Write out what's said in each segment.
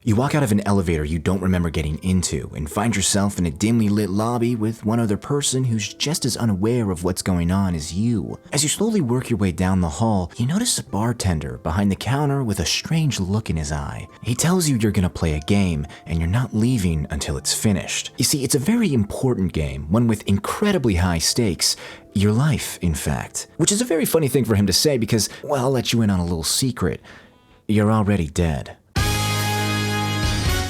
You walk out of an elevator you don't remember getting into and find yourself in a dimly lit lobby with one other person who's just as unaware of what's going on as you. As you slowly work your way down the hall, you notice a bartender behind the counter with a strange look in his eye. He tells you you're gonna play a game and you're not leaving until it's finished. You see, it's a very important game, one with incredibly high stakes. Your life, in fact. Which is a very funny thing for him to say because, well, I'll let you in on a little secret. You're already dead.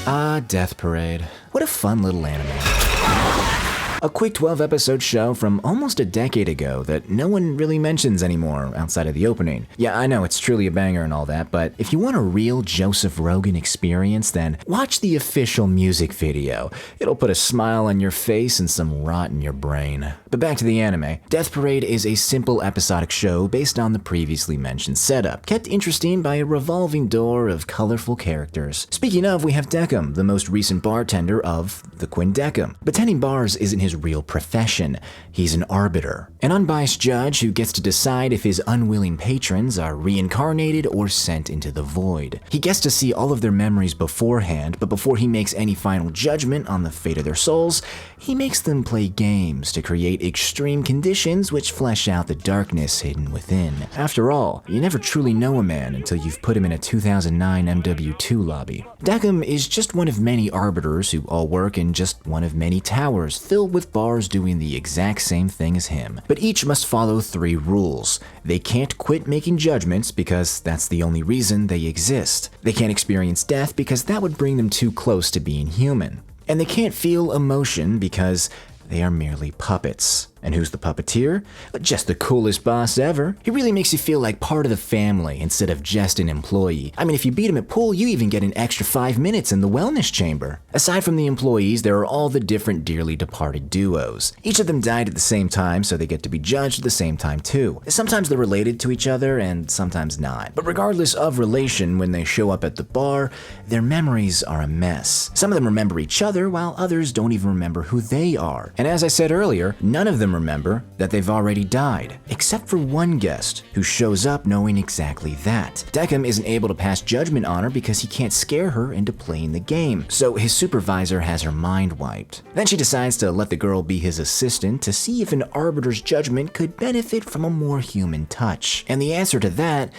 Ah, Death Parade. What a fun little anime. A quick 12-episode show from almost a decade ago that no one really mentions anymore outside of the opening. Yeah, I know, it's truly a banger and all that, but if you want a real Joseph Rogan experience, then watch the official music video. It'll put a smile on your face and some rot in your brain. But back to the anime. Death Parade is a simple episodic show based on the previously mentioned setup, kept interesting by a revolving door of colorful characters. Speaking of, we have Decim, the most recent bartender of the Quindecim. But tending bars isn't his real profession. He's an arbiter, an unbiased judge who gets to decide if his unwilling patrons are reincarnated or sent into the void. He gets to see all of their memories beforehand, but before he makes any final judgment on the fate of their souls, he makes them play games to create extreme conditions which flesh out the darkness hidden within. After all, you never truly know a man until you've put him in a 2009 MW2 lobby. Decim is just one of many arbiters who all work in just one of many towers filled with bars doing the exact same thing as him. But each must follow 3 rules. They can't quit making judgments because that's the only reason they exist. They can't experience death because that would bring them too close to being human. And they can't feel emotion because they are merely puppets. And who's the puppeteer? Just the coolest boss ever. He really makes you feel like part of the family instead of just an employee. I mean, if you beat him at pool, you even get an extra 5 minutes in the wellness chamber. Aside from the employees, there are all the different dearly departed duos. Each of them died at the same time, so they get to be judged at the same time too. Sometimes they're related to each other, and sometimes not. But regardless of relation, when they show up at the bar, their memories are a mess. Some of them remember each other, while others don't even remember who they are. And as I said earlier, none of them remember that they've already died, except for one guest who shows up knowing exactly that. Decim isn't able to pass judgment on her because he can't scare her into playing the game, so his supervisor has her mind wiped. Then she decides to let the girl be his assistant to see if an arbiter's judgment could benefit from a more human touch. And the answer to that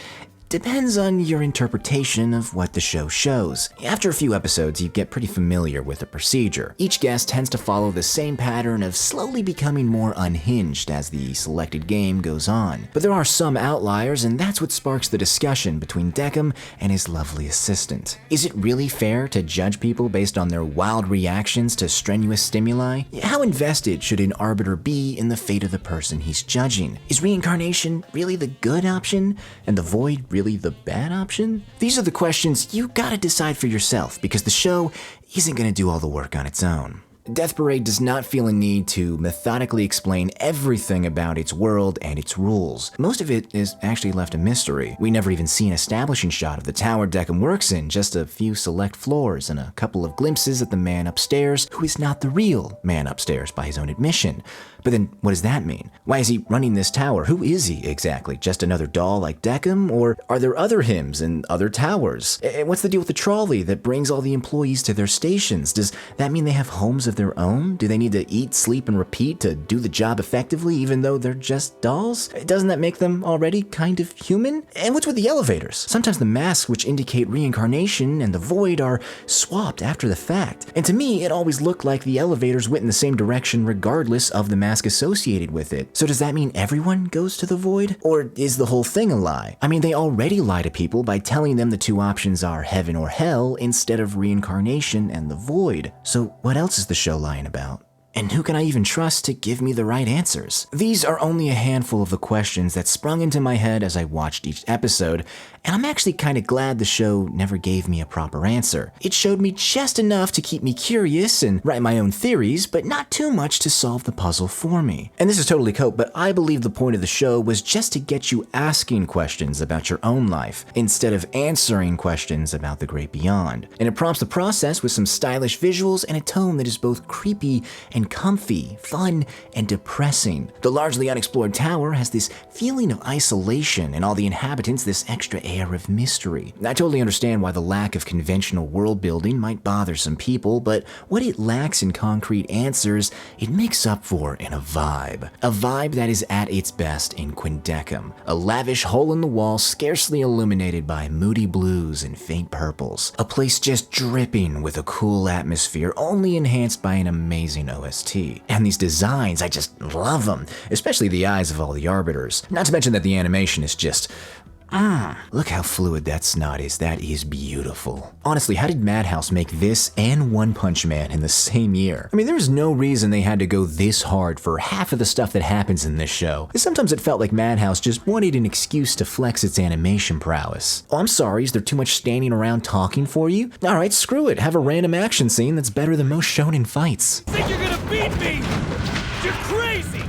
depends on your interpretation of what the show shows. After a few episodes, you get pretty familiar with the procedure. Each guest tends to follow the same pattern of slowly becoming more unhinged as the selected game goes on. But there are some outliers, and that's what sparks the discussion between Decim and his lovely assistant. Is it really fair to judge people based on their wild reactions to strenuous stimuli? How invested should an arbiter be in the fate of the person he's judging? Is reincarnation really the good option, and the void really the bad option? These are the questions you gotta decide for yourself because the show isn't gonna do all the work on its own. Death Parade does not feel a need to methodically explain everything about its world and its rules. Most of it is actually left a mystery. We never even see an establishing shot of the tower Decim works in, just a few select floors and a couple of glimpses at the man upstairs who is not the real man upstairs by his own admission. But then what does that mean? Why is he running this tower? Who is he exactly? Just another doll like Decim? Or are there other hims and other towers? And what's the deal with the trolley that brings all the employees to their stations? Does that mean they have homes of their own? Do they need to eat, sleep, and repeat to do the job effectively even though they're just dolls? Doesn't that make them already kind of human? And what's with the elevators? Sometimes the masks which indicate reincarnation and the void are swapped after the fact. And to me, it always looked like the elevators went in the same direction regardless of the mask associated with it. So does that mean everyone goes to the void? Or is the whole thing a lie? I mean, they already lie to people by telling them the 2 options are heaven or hell instead of reincarnation and the void. So what else is the show lying about? And who can I even trust to give me the right answers? These are only a handful of the questions that sprung into my head as I watched each episode, and I'm actually kind of glad the show never gave me a proper answer. It showed me just enough to keep me curious and write my own theories, but not too much to solve the puzzle for me. And this is totally cope, but I believe the point of the show was just to get you asking questions about your own life, instead of answering questions about the great beyond. And it prompts the process with some stylish visuals and a tone that is both creepy and comfy, fun, and depressing. The largely unexplored tower has this feeling of isolation, and all the inhabitants this extra air of mystery. I totally understand why the lack of conventional world building might bother some people, but what it lacks in concrete answers, it makes up for in a vibe. A vibe that is at its best in Quindecum, a lavish hole-in-the-wall scarcely illuminated by moody blues and faint purples. A place just dripping with a cool atmosphere, only enhanced by an amazing OST. And these designs, I just love them, especially the eyes of all the arbiters. Not to mention that the animation is just... Look how fluid that snot is. That is beautiful. Honestly, how did Madhouse make this and One Punch Man in the same year? I mean, there's no reason they had to go this hard for half of the stuff that happens in this show. Sometimes it felt like Madhouse just wanted an excuse to flex its animation prowess. Oh, I'm sorry, is there too much standing around talking for you? Alright, screw it. Have a random action scene that's better than most shonen fights. Think you're gonna beat me? You're crazy!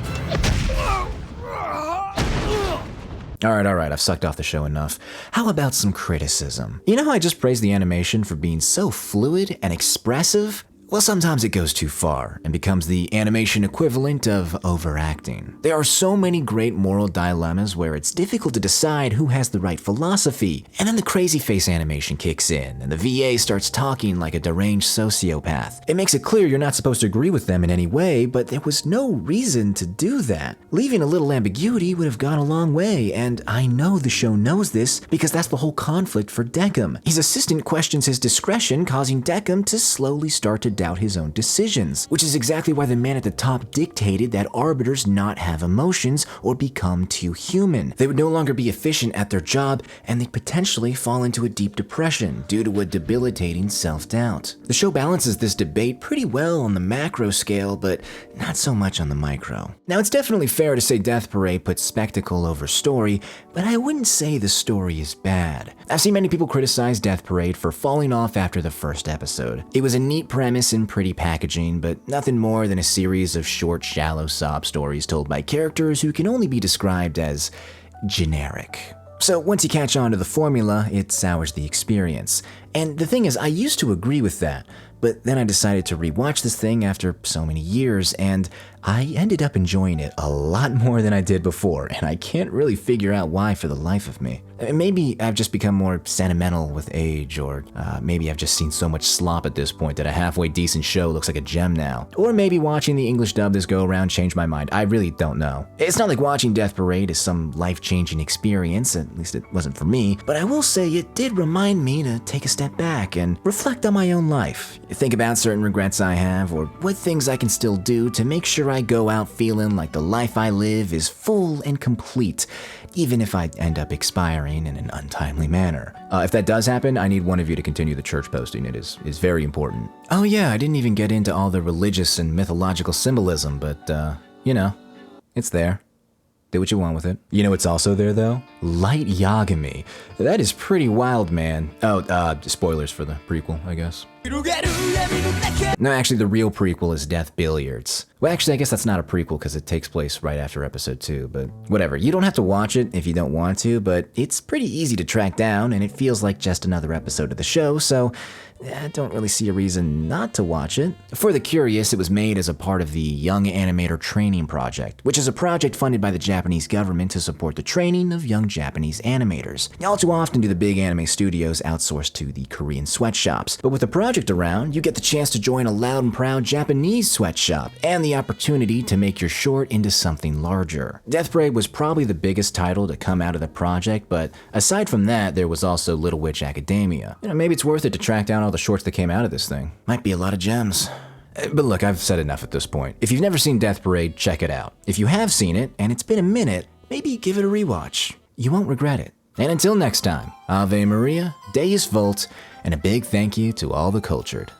Alright, I've sucked off the show enough. How about some criticism? You know how I just praised the animation for being so fluid and expressive? Well, sometimes it goes too far and becomes the animation equivalent of overacting. There are so many great moral dilemmas where it's difficult to decide who has the right philosophy, and then the crazy face animation kicks in and the VA starts talking like a deranged sociopath. It makes it clear you're not supposed to agree with them in any way, but there was no reason to do that. Leaving a little ambiguity would have gone a long way, and I know the show knows this because that's the whole conflict for Decim. His assistant questions his discretion, causing Decim to slowly start to doubt his own decisions, which is exactly why the man at the top dictated that arbiters not have emotions or become too human. They would no longer be efficient at their job, and they'd potentially fall into a deep depression due to a debilitating self-doubt. The show balances this debate pretty well on the macro scale, but not so much on the micro. Now, it's definitely fair to say Death Parade puts spectacle over story, but I wouldn't say the story is bad. I've seen many people criticize Death Parade for falling off after the first episode. It was a neat premise and pretty packaging, but nothing more than a series of short, shallow sob stories told by characters who can only be described as generic. So once you catch on to the formula, it sours the experience. And the thing is, I used to agree with that, but then I decided to rewatch this thing after so many years, and I ended up enjoying it a lot more than I did before, and I can't really figure out why for the life of me. Maybe I've just become more sentimental with age, or maybe I've just seen so much slop at this point that a halfway decent show looks like a gem now. Or maybe watching the English dub this go around changed my mind. I really don't know. It's not like watching Death Parade is some life-changing experience, at least it wasn't for me, but I will say it did remind me to take a step back and reflect on my own life. Think about certain regrets I have, or what things I can still do to make sure I go out feeling like the life I live is full and complete, even if I end up expiring in an untimely manner. If that does happen, I need one of you to continue the church posting. It is very important. Oh yeah, I didn't even get into all the religious and mythological symbolism, but you know, it's there. Do what you want with it. You know what's also there, though? Light Yagami. That is pretty wild, man. Oh, spoilers for the prequel, I guess. No, actually, the real prequel is Death Billiards. Well, actually, I guess that's not a prequel because it takes place right after episode 2, but whatever. You don't have to watch it if you don't want to, but it's pretty easy to track down, and it feels like just another episode of the show, so I don't really see a reason not to watch it. For the curious, it was made as a part of the Young Animator Training Project, which is a project funded by the Japanese government to support the training of young Japanese animators. All too often do the big anime studios outsource to the Korean sweatshops, but with the project around, you get the chance to join a loud and proud Japanese sweatshop, and the opportunity to make your short into something larger. Death Parade was probably the biggest title to come out of the project, but aside from that, there was also Little Witch Academia. You know, maybe it's worth it to track down all the shorts that came out of this thing. Might be a lot of gems. But look, I've said enough at this point. If you've never seen Death Parade, check it out. If you have seen it, and it's been a minute, maybe give it a rewatch. You won't regret it. And until next time, Ave Maria, Deus Vult, and a big thank you to all the cultured.